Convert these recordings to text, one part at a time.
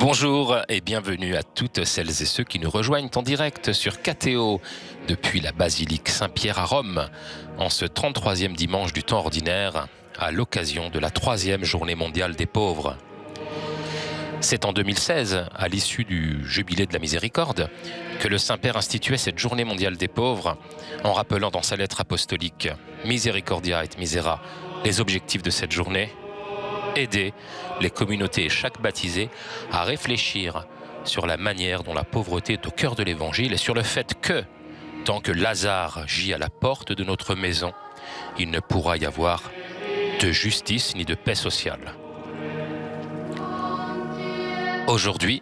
Bonjour et bienvenue à toutes celles et ceux qui nous rejoignent en direct sur KTO depuis la basilique Saint-Pierre à Rome en ce 33e dimanche du temps ordinaire à l'occasion de la 3e journée mondiale des pauvres. C'est en 2016, à l'issue du Jubilé de la Miséricorde, que le Saint-Père instituait cette journée mondiale des pauvres en rappelant dans sa lettre apostolique Misericordia et Misera les objectifs de cette journée: aider les communautés et chaque baptisé à réfléchir sur la manière dont la pauvreté est au cœur de l'Évangile et sur le fait que, tant que Lazare gît à la porte de notre maison, il ne pourra y avoir de justice ni de paix sociale. Aujourd'hui,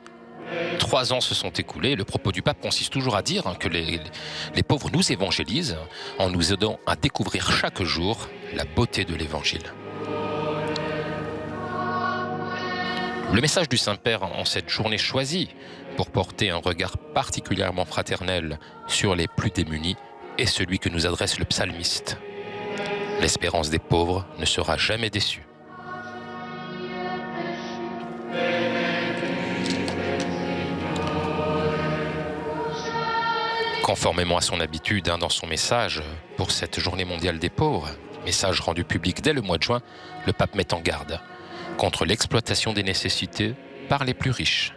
3 ans se sont écoulés. Le propos du pape consiste toujours à dire que les pauvres nous évangélisent en nous aidant à découvrir chaque jour la beauté de l'Évangile. Le message du Saint-Père en cette journée choisie pour porter un regard particulièrement fraternel sur les plus démunis est celui que nous adresse le psalmiste. L'espérance des pauvres ne sera jamais déçue. Conformément à son habitude dans son message pour cette journée mondiale des pauvres, message rendu public dès le mois de juin, le pape met en garde contre l'exploitation des nécessités par les plus riches,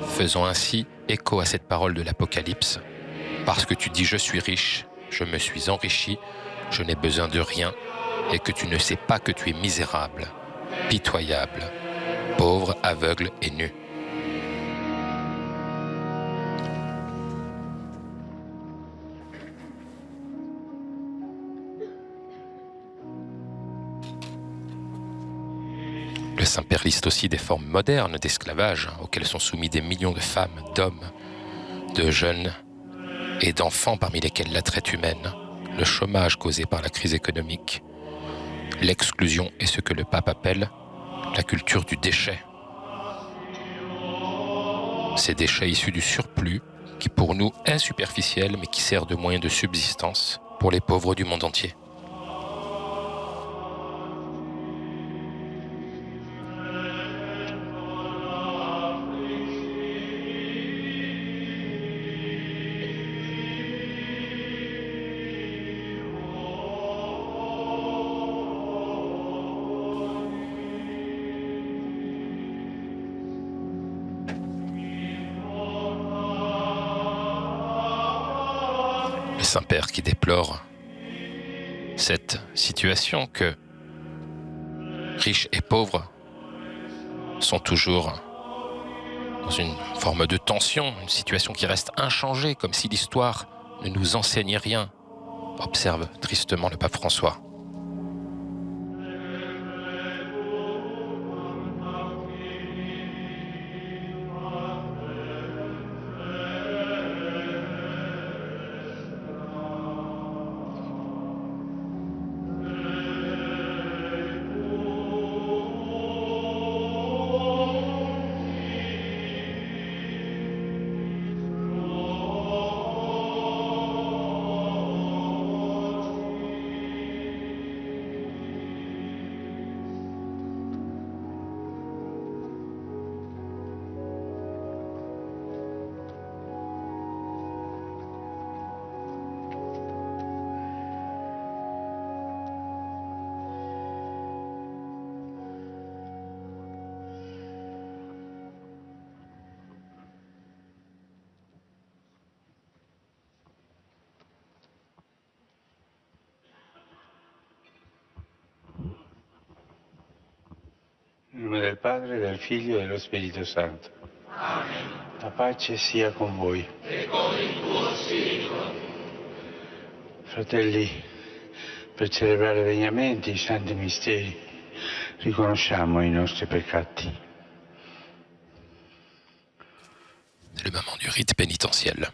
faisant ainsi écho à cette parole de l'Apocalypse. Parce que tu dis « je suis riche, je me suis enrichi, je n'ai besoin de rien » et que tu ne sais pas que tu es misérable, pitoyable, pauvre, aveugle et nu. Le Saint-Père liste aussi des formes modernes d'esclavage auxquelles sont soumis des millions de femmes, d'hommes, de jeunes et d'enfants, parmi lesquels la traite humaine, le chômage causé par la crise économique, l'exclusion et ce que le pape appelle la culture du déchet. Ces déchets issus du surplus qui pour nous est superficiel mais qui sert de moyen de subsistance pour les pauvres du monde entier. Le Saint-Père qui déplore cette situation que riches et pauvres sont toujours dans une forme de tension, une situation qui reste inchangée, comme si l'histoire ne nous enseignait rien, observe tristement le pape François. Nel nome del Padre, del Figlio e dello Spirito Santo. Amen. La pace sia con voi. E con il tuo spirito. Fratelli, per celebrare degnamente i santi misteri, riconosciamo i nostri peccati. C'est le moment du rite pénitentiel.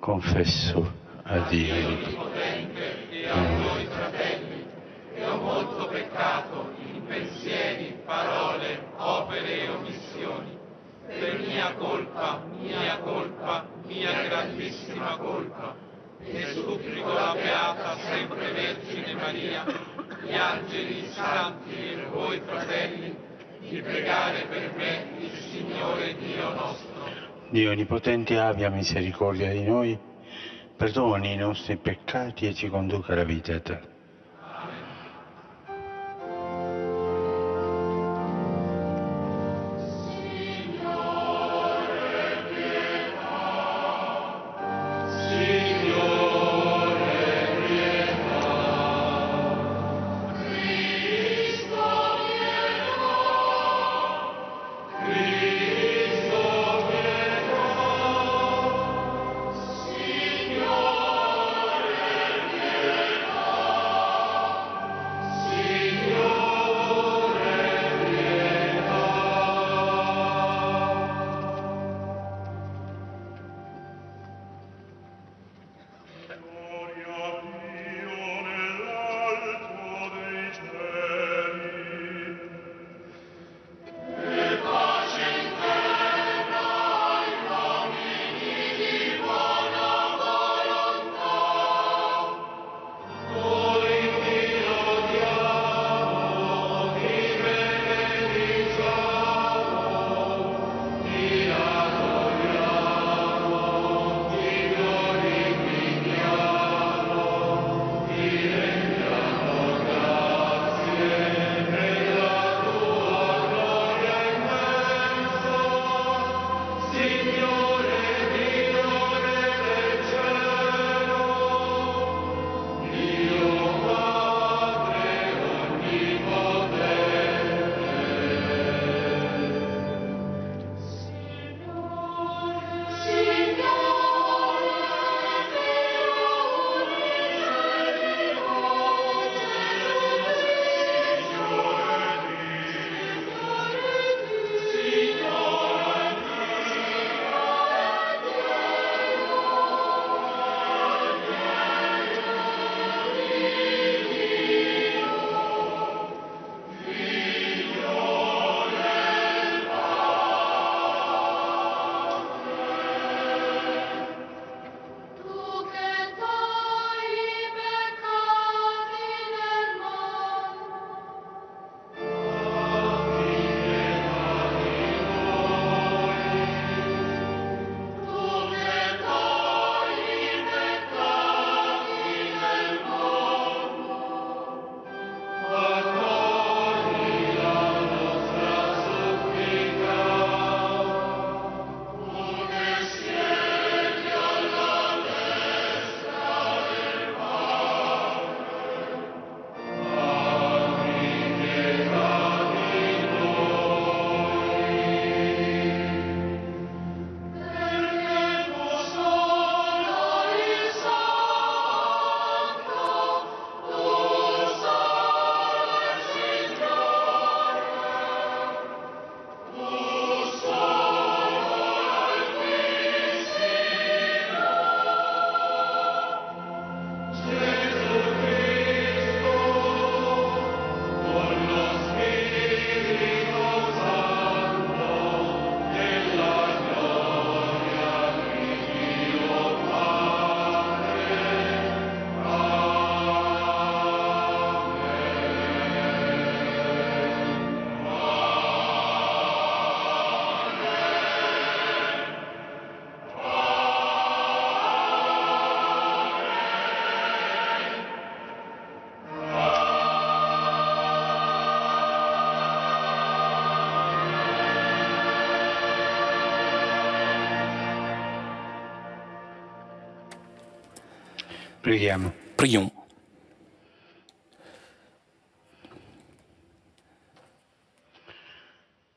Confesso a Dio Onnipotente e a voi fratelli, che ho molto peccato in pensieri, parole, opere e omissioni, per colpa, mia grandissima colpa. E supplico la Beata sempre Vergine Maria, gli angeli, i santi e voi fratelli, di pregare per me il Signore Dio nostro. Dio Onnipotente abbia misericordia di noi, perdoni i nostri peccati e ci conduca alla vita eterna. Preghiamo. Prions.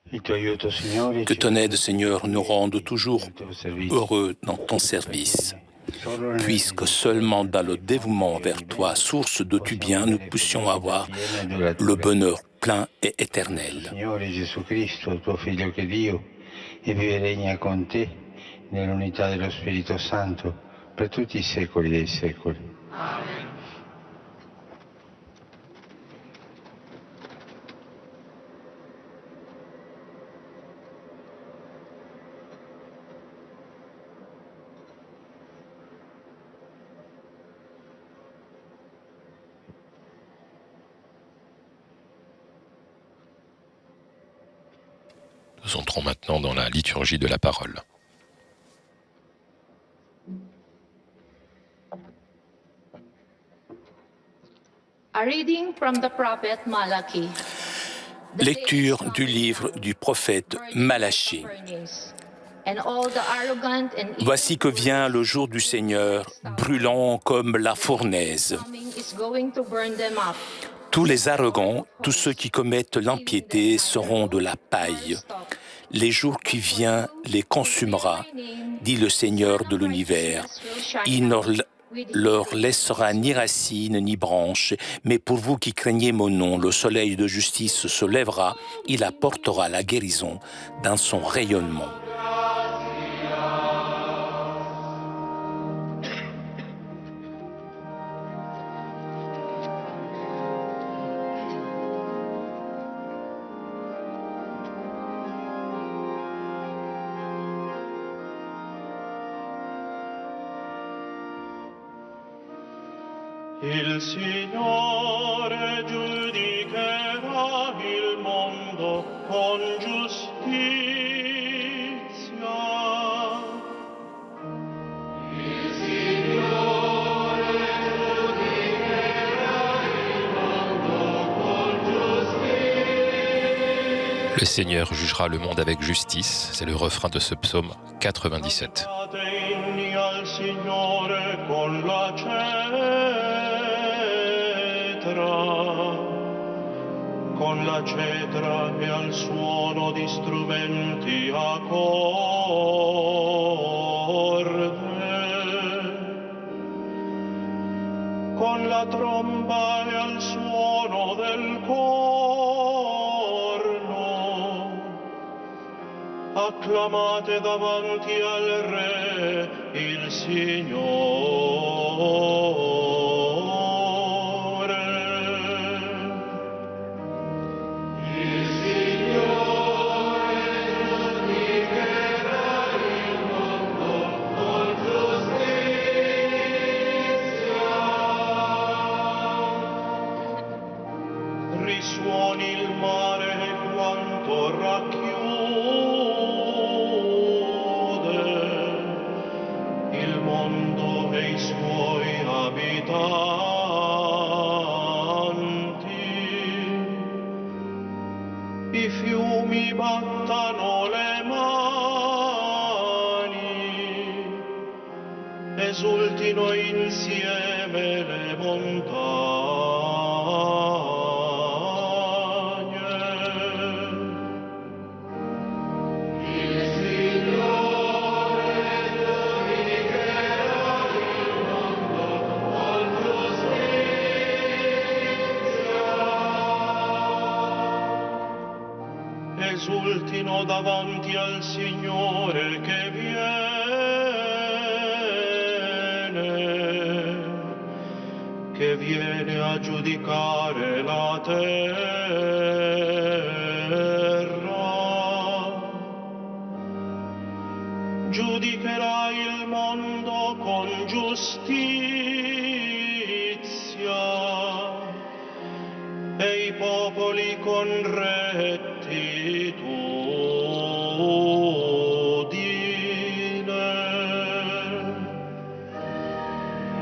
Que ton aide, Seigneur, nous rende toujours heureux dans ton service, puisque seulement dans le dévouement vers toi, source de tout bien, nous puissions avoir le bonheur plein et éternel. Signore Gesù Cristo, tuo Figlio che è Dio, e vive e regna con te nell'unità dello Spirito Santo per tutti i secoli dei secoli. Amen. Nous entrons maintenant dans la liturgie de la parole. Lecture du livre du prophète Malachie. Voici que vient le jour du Seigneur, brûlant comme la fournaise. Tous les arrogants, tous ceux qui commettent l'impiété seront de la paille. Les jours qui viennent les consumera, dit le Seigneur de l'univers. Il ne leur laissera ni racines ni branches, mais pour vous qui craignez mon nom, le soleil de justice se lèvera, il apportera la guérison dans son rayonnement. Il Signore giudicherà il mondo con giustizia. Il Signore giudicherà il mondo con giustizia. Le Seigneur jugera le monde avec justice, c'est le refrain de ce psaume 97. Con la cetra e al suono di strumenti a corde, con la tromba e al suono del corno, acclamate davanti al Re il Signore. Risuoni il mare quanto racchiude il mondo e i suoi abitanti. I fiumi battano le mani, esultino insieme le montagne. Esultino davanti al Signore che viene a giudicare la terra. Giudicherà il mondo con giustizia e i popoli con rettitudine.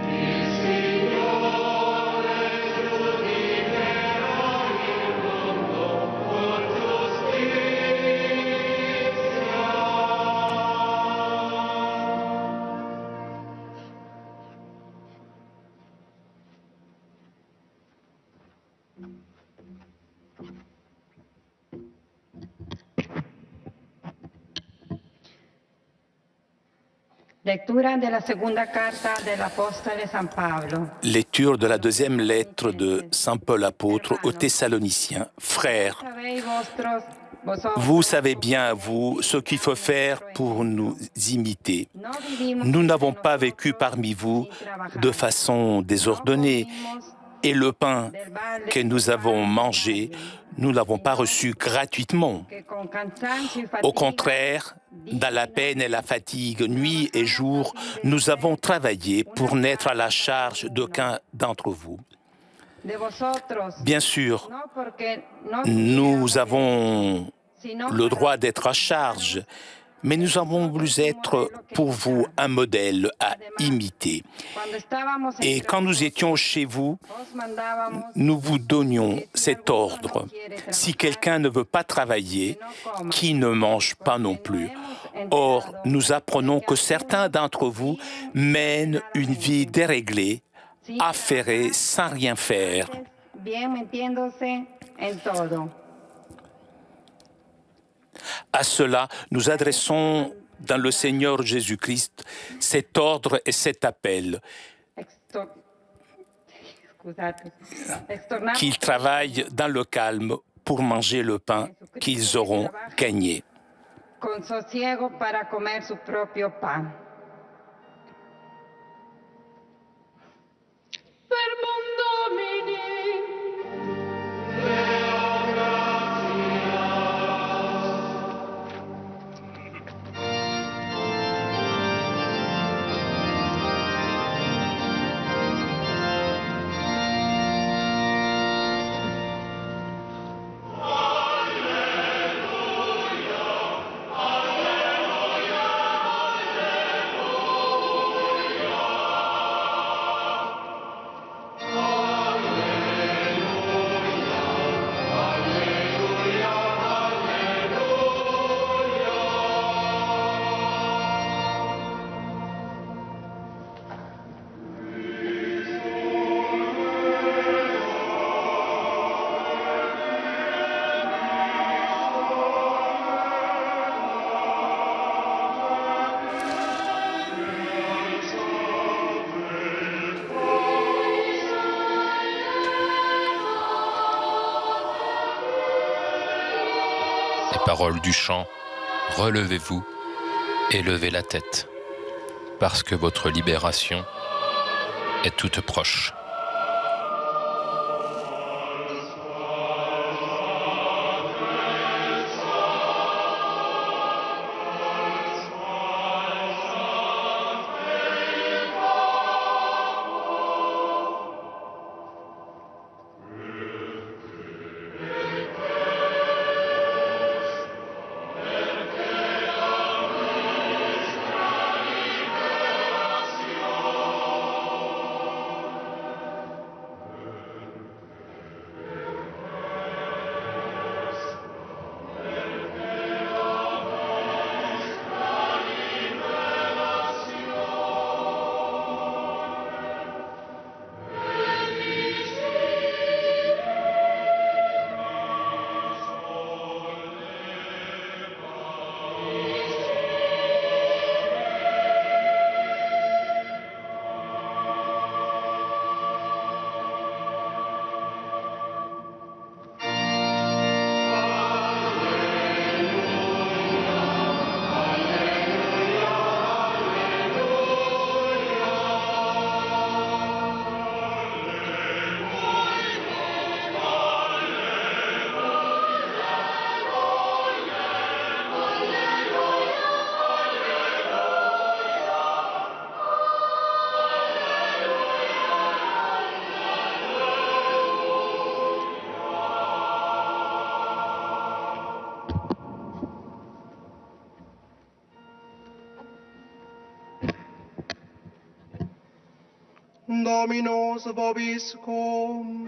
Il Signore giudicherà il mondo con giustizia. Lectura della seconda carta dell'Apostolo San Paolo. Lecture de la deuxième lettre de Saint Paul apôtre aux Thessaloniciens. Frères, vous savez bien, vous, ce qu'il faut faire pour nous imiter. Nous n'avons pas vécu parmi vous de façon désordonnée, et le pain que nous avons mangé, nous ne l'avons pas reçu gratuitement. Au contraire, dans la peine et la fatigue, nuit et jour, nous avons travaillé pour n'être à la charge d'aucun d'entre vous. Bien sûr, nous avons le droit d'être à charge, mais nous avons voulu être pour vous un modèle à imiter. Et quand nous étions chez vous, nous vous donnions cet ordre. Si quelqu'un ne veut pas travailler, qu'il ne mange pas non plus. Or, nous apprenons que certains d'entre vous mènent une vie déréglée, affairée, sans rien faire. À cela, nous adressons dans le Seigneur Jésus-Christ cet ordre et cet appel. Qu'ils travaillent dans le calme pour manger le pain qu'ils auront gagné. Con sosiego para comer su propio pan. Verbum Domini. Parole du chant, relevez-vous et levez la tête, parce que votre libération est toute proche. Dominus vobiscum.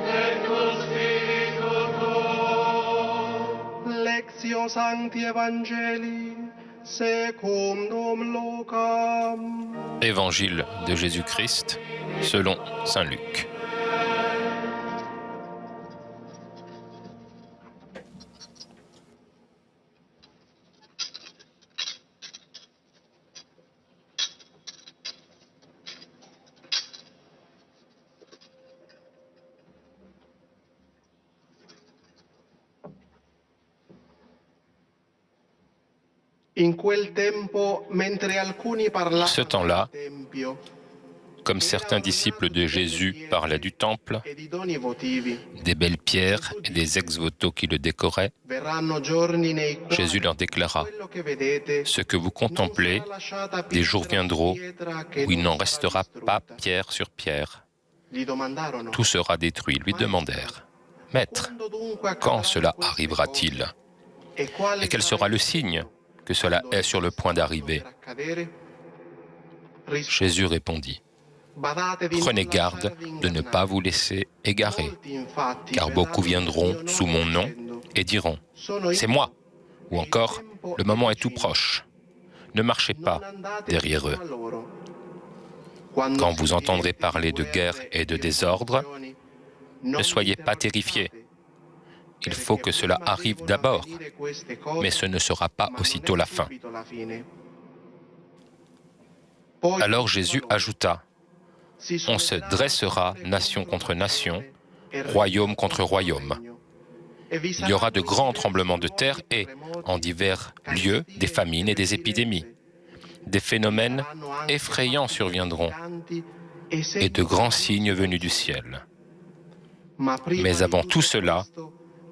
Et tuo spiritu tuo. Lectio Sancti Evangelii secundum Lucam. Évangile de Jésus-Christ selon saint Luc. Ce temps-là, comme certains disciples de Jésus parlaient du temple, des belles pierres et des ex-voto qui le décoraient, Jésus leur déclara : « Ce que vous contemplez, des jours viendront où il n'en restera pas pierre sur pierre. Tout sera détruit. » Lui demandèrent : « Maître, quand cela arrivera-t-il ? » Et quel sera le signe que cela est sur le point d'arriver? Jésus répondit, prenez garde de ne pas vous laisser égarer, car beaucoup viendront sous mon nom et diront, c'est moi, ou encore, le moment est tout proche. Ne marchez pas derrière eux. Quand vous entendrez parler de guerre et de désordre, ne soyez pas terrifiés. Il faut que cela arrive d'abord, mais ce ne sera pas aussitôt la fin. Alors Jésus ajouta, on se dressera nation contre nation, royaume contre royaume. Il y aura de grands tremblements de terre et, en divers lieux, des famines et des épidémies. Des phénomènes effrayants surviendront et de grands signes venus du ciel. Mais avant tout cela,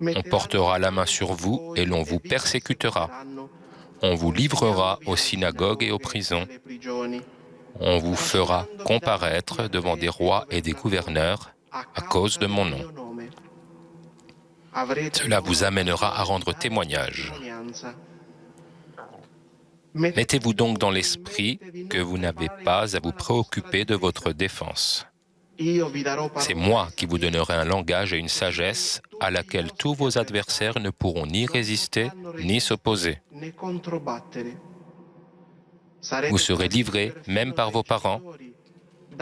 on portera la main sur vous et l'on vous persécutera. On vous livrera aux synagogues et aux prisons. On vous fera comparaître devant des rois et des gouverneurs à cause de mon nom. Cela vous amènera à rendre témoignage. Mettez-vous donc dans l'esprit que vous n'avez pas à vous préoccuper de votre défense. C'est moi qui vous donnerai un langage et une sagesse à laquelle tous vos adversaires ne pourront ni résister ni s'opposer. Vous serez livrés même par vos parents,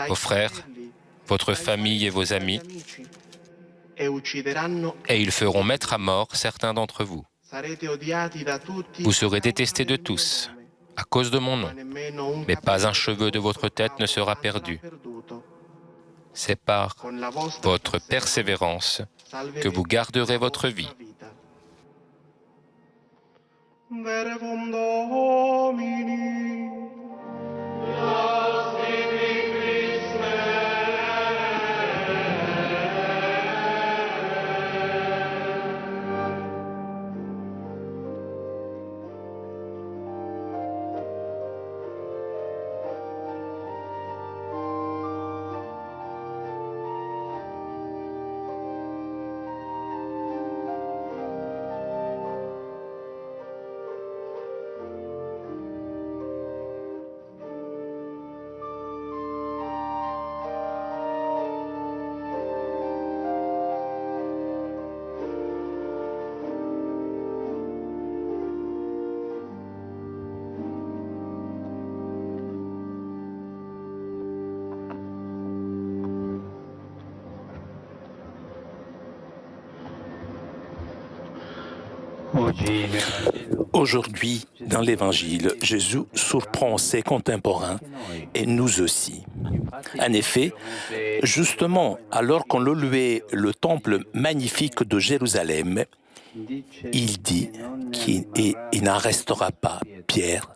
vos frères, votre famille et vos amis, et ils feront mettre à mort certains d'entre vous. Vous serez détestés de tous, à cause de mon nom, mais pas un cheveu de votre tête ne sera perdu. C'est par votre persévérance que vous garderez votre vie. Verbum Domini. Aujourd'hui, dans l'Évangile, Jésus surprend ses contemporains et nous aussi. En effet, justement, alors qu'on louait le temple magnifique de Jérusalem, il dit qu'il n'en restera pas pierre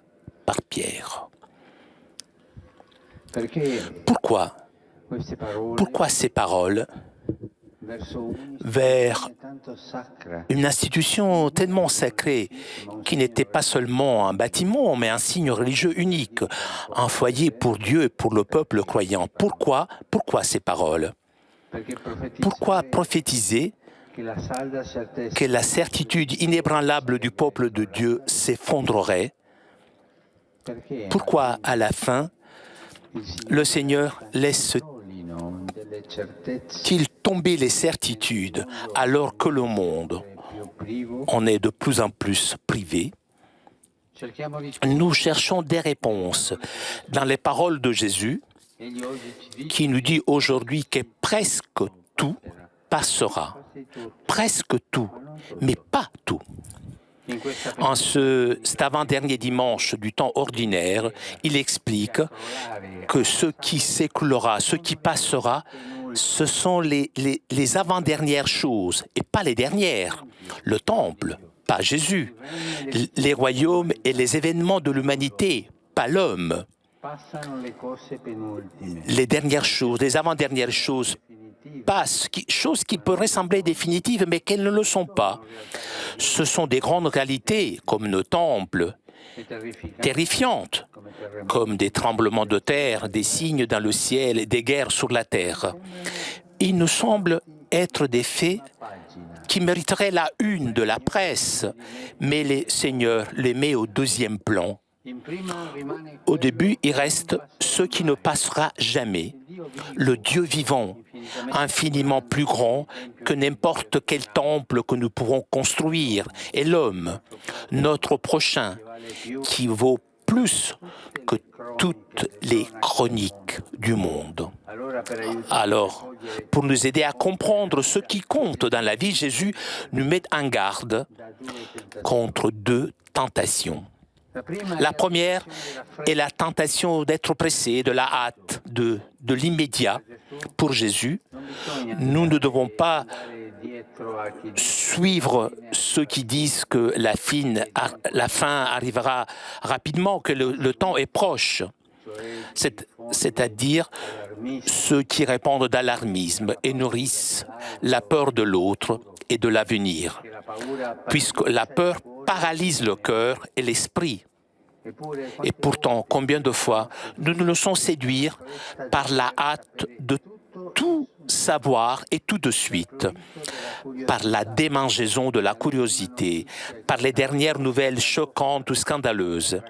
par pierre. Pourquoi ces paroles vers une institution tellement sacrée qui n'était pas seulement un bâtiment, mais un signe religieux unique, un foyer pour Dieu et pour le peuple croyant. Pourquoi ces paroles? Pourquoi prophétiser que la certitude inébranlable du peuple de Dieu s'effondrerait? Pourquoi, à la fin, le Seigneur laisse-t-il tomber les certitudes alors que le monde en est de plus en plus privé? Nous cherchons des réponses dans les paroles de Jésus qui nous dit aujourd'hui que presque tout passera. Presque tout, mais pas tout. En cet avant-dernier dimanche du temps ordinaire, il explique que ce qui s'écoulera, ce qui passera, ce sont les avant-dernières choses et pas les dernières. Le temple, pas Jésus. Les royaumes et les événements de l'humanité, pas l'homme. Les dernières choses, les avant-dernières choses passent, choses qui pourraient sembler définitives, mais qu'elles ne le sont pas. Ce sont des grandes réalités, comme nos temples, terrifiantes, comme des tremblements de terre, des signes dans le ciel et des guerres sur la terre. Il nous semble être des faits qui mériterait la une de la presse, mais le Seigneur les met au deuxième plan. Au début, il reste ce qui ne passera jamais, le Dieu vivant, infiniment plus grand que n'importe quel temple que nous pourrons construire, et l'homme, notre prochain, qui vaut plus que toutes les chroniques du monde. Alors, pour nous aider à comprendre ce qui compte dans la vie, Jésus nous met en garde contre deux tentations. La première est la tentation d'être pressé, de la hâte, de l'immédiat. Pour Jésus, nous ne devons pas suivre ceux qui disent que la fin arrivera rapidement, que le temps est proche. C'est-à-dire ceux qui répondent d'alarmisme et nourrissent la peur de l'autre et de l'avenir, puisque la peur paralyse le cœur et l'esprit. Et pourtant, combien de fois nous nous laissons séduire par la hâte de tout savoir et tout de suite, par la démangeaison de la curiosité, par les dernières nouvelles choquantes ou scandaleuses,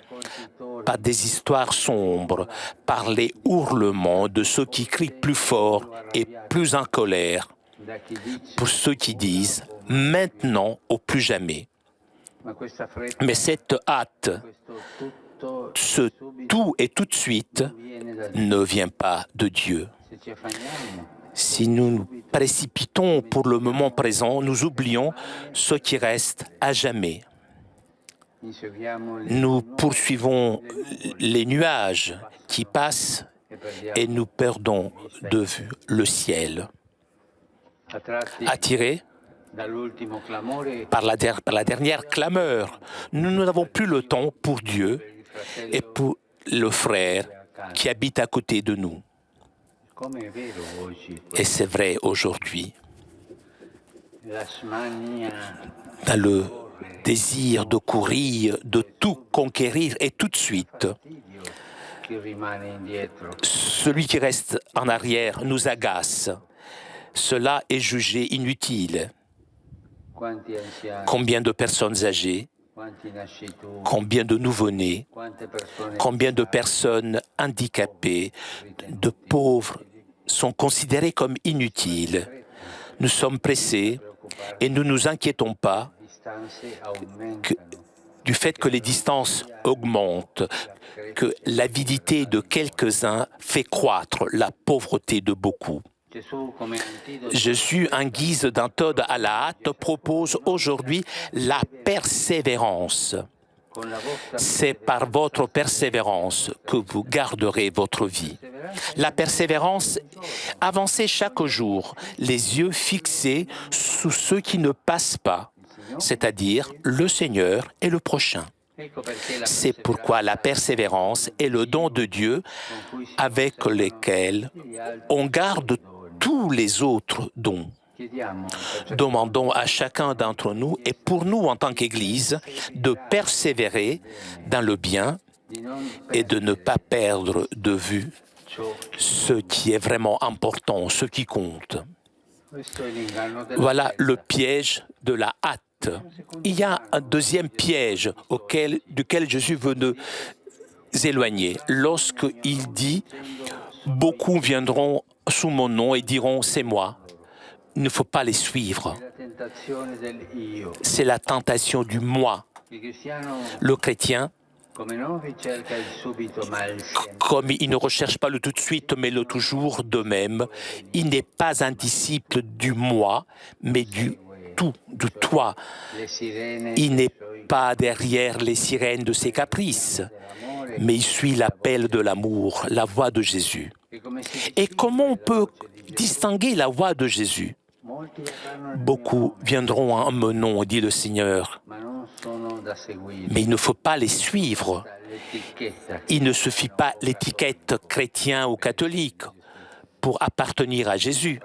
par des histoires sombres, par les hurlements de ceux qui crient plus fort et plus en colère, pour ceux qui disent « maintenant ou plus jamais ». Mais cette hâte, ce tout et tout de suite, ne vient pas de Dieu. Si nous nous précipitons pour le moment présent, nous oublions ce qui reste à jamais. Nous poursuivons les nuages qui passent et nous perdons de vue le ciel. Attirés par la dernière clameur, nous n'avons plus le temps pour Dieu et pour le frère qui habite à côté de nous. Et c'est vrai aujourd'hui. Dans le désir de courir, de tout conquérir et tout de suite, celui qui reste en arrière nous agace. Cela est jugé inutile. Combien de personnes âgées, combien de nouveau-nés, combien de personnes handicapées, de pauvres sont considérés comme inutiles. Nous sommes pressés et nous ne nous inquiétons pas du fait que les distances augmentent, que l'avidité de quelques-uns fait croître la pauvreté de beaucoup. Jésus, en guise d'antidote à la hâte, propose aujourd'hui la persévérance. C'est par votre persévérance que vous garderez votre vie. La persévérance, avancez chaque jour, les yeux fixés sur ceux qui ne passent pas, c'est-à-dire le Seigneur et le prochain. C'est pourquoi la persévérance est le don de Dieu avec lequel on garde tous les autres dons. Demandons à chacun d'entre nous et pour nous en tant qu'Église de persévérer dans le bien et de ne pas perdre de vue ce qui est vraiment important, ce qui compte. Voilà le piège de la hâte. Il y a un deuxième piège duquel Jésus veut nous éloigner. Lorsqu'il dit « Beaucoup viendront sous mon nom et diront « C'est moi ». Il ne faut pas les suivre. C'est la tentation du moi. Le chrétien, comme il ne recherche pas le tout de suite, mais le toujours de même, il n'est pas un disciple du moi, mais du tout, du toi. Il n'est pas derrière les sirènes de ses caprices, mais il suit l'appel de l'amour, la voix de Jésus. Et comment on peut distinguer la voix de Jésus? Beaucoup viendront en mon nom, dit le Seigneur, mais il ne faut pas les suivre. Il ne suffit pas l'étiquette chrétien ou catholique pour appartenir à Jésus.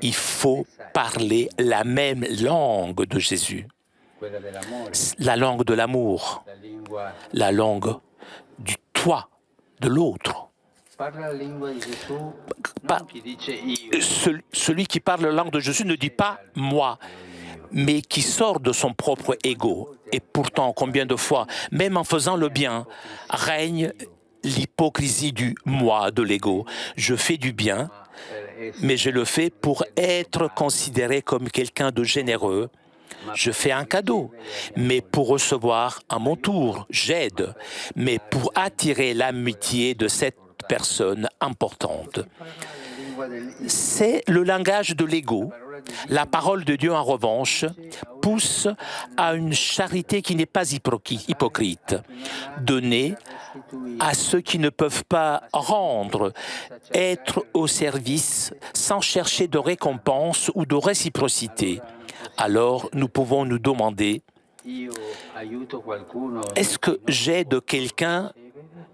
Il faut parler la même langue de Jésus, la langue de l'amour, la langue du toi, de l'autre. Celui qui parle la langue de Jésus ne dit pas « moi ». mais qui sort de son propre ego. Et pourtant, combien de fois, même en faisant le bien, règne l'hypocrisie du moi, de l'ego. Je fais du bien, mais je le fais pour être considéré comme quelqu'un de généreux. Je fais un cadeau, mais pour recevoir à mon tour, j'aide, mais pour attirer l'amitié de cette personne importante. C'est le langage de l'ego. La parole de Dieu, en revanche, pousse à une charité qui n'est pas hypocrite. Donner à ceux qui ne peuvent pas rendre, être au service sans chercher de récompense ou de réciprocité. Alors nous pouvons nous demander, est-ce que j'aide quelqu'un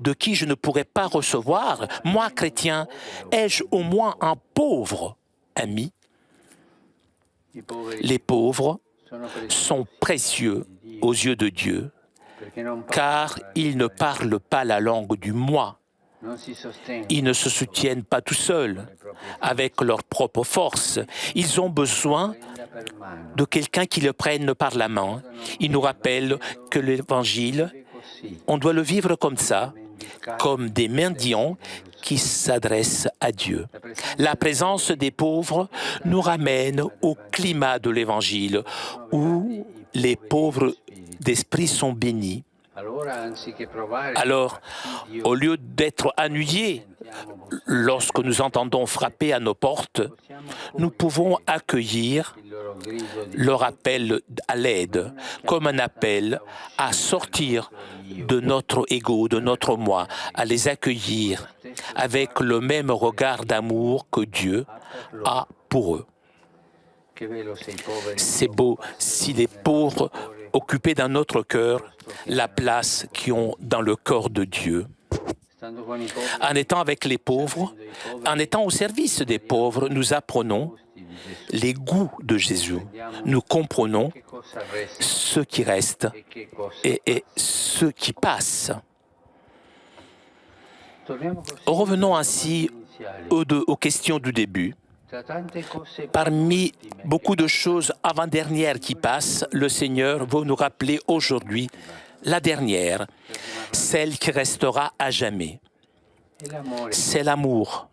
de qui je ne pourrais pas recevoir? Moi, chrétien, ai-je au moins un pauvre ami? Les pauvres sont précieux aux yeux de Dieu, car ils ne parlent pas la langue du moi. Ils ne se soutiennent pas tout seuls, avec leur propre force. Ils ont besoin de quelqu'un qui le prenne par la main. Il nous rappelle que l'Évangile, on doit le vivre comme ça, comme des mendiants qui s'adressent à Dieu. La présence des pauvres nous ramène au climat de l'Évangile, où les pauvres d'esprit sont bénis. Alors, au lieu d'être ennuyés lorsque nous entendons frapper à nos portes, nous pouvons accueillir leur appel à l'aide comme un appel à sortir de notre ego, de notre moi, à les accueillir avec le même regard d'amour que Dieu a pour eux. C'est beau si les pauvres occupaient dans notre cœur la place qu'ils ont dans le corps de Dieu. En étant avec les pauvres, en étant au service des pauvres, nous apprenons les goûts de Jésus. Nous comprenons ce qui reste et ce qui passe. Revenons ainsi aux questions du début. Parmi beaucoup de choses avant-dernières qui passent, le Seigneur veut nous rappeler aujourd'hui la dernière, celle qui restera à jamais. C'est l'amour,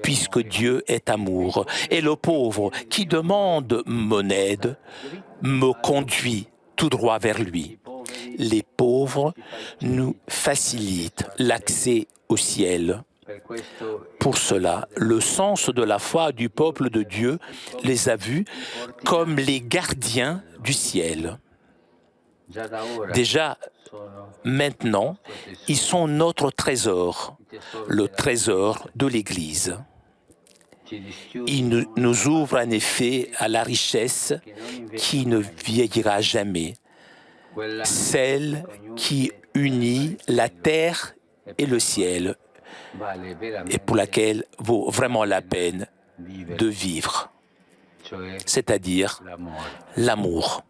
puisque Dieu est amour. Et le pauvre qui demande mon aide me conduit tout droit vers lui. Les pauvres nous facilitent l'accès au ciel. Pour cela, le sens de la foi du peuple de Dieu les a vus comme les gardiens du ciel. Déjà, maintenant, ils sont notre trésor, le trésor de l'Église. Ils nous ouvrent en effet à la richesse qui ne vieillira jamais, celle qui unit la terre et le ciel, et pour laquelle vaut vraiment la peine de vivre, c'est-à-dire l'amour.